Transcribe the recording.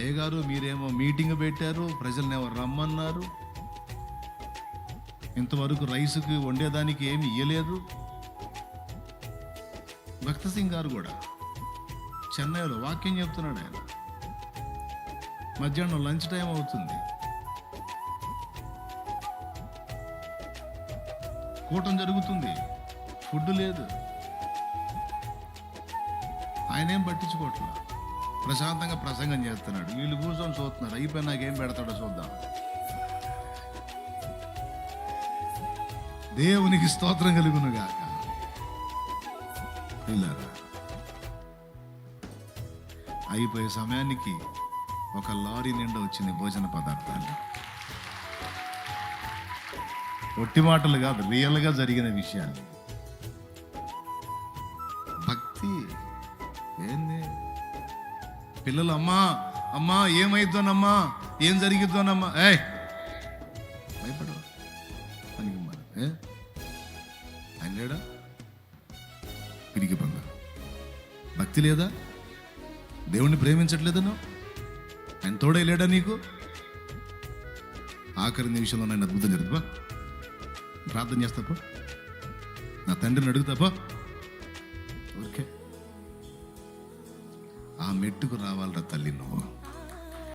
అయ్యగారు మీరేమో మీటింగ్ పెట్టారు, ప్రజల్ని ఎవరు రమ్మన్నారు, ఇంతవరకు రైసుకి వండేదానికి ఏమి ఇయ్యలేదు. భక్త సింగ్ గారు కూడా చెన్నైలో వాక్యం చెప్తున్నాడు. ఆయన మధ్యాహ్నం లంచ్ టైం అవుతుంది, కూటం జరుగుతుంది, ఫుడ్ లేదు. ఆయన ఏం పట్టించుకోవట్లా, ప్రశాంతంగా ప్రసంగం చేస్తున్నాడు. వీళ్ళు కూర్చొని చూస్తున్నారు, అయిపోయి నాకేం పెడతాడో చూద్దాం. దేవునికి స్తోత్రం కలుగును గాక. పిల్లరా, అయిపోయే సమయానికి ఒక లారీ నిండా వచ్చింది భోజన పదార్థాలు. ఒట్టి మాటలు కాదు, రియల్గా జరిగిన విషయాలు. భక్తి ఏంది? పిల్లలు అమ్మా అమ్మా ఏమైద్దోనమ్మా, ఏం జరిగిద్దోనమ్మా, భయపడు పనికి ఆయన లేడా? పిరికి పంద. భక్తి లేదా? దేవుణ్ణి ప్రేమించట్లేదను? ఆయన తోడే లేడా నీకు? ఆఖరి నిమిషంలో నేను అద్భుతం జరుగుతా, ప్రార్థన చేస్తాపో, నా తండ్రిని అడుగుతాపో. ఓకే, ఆ మెట్టుకు రావాలరా తల్లి నువ్వు.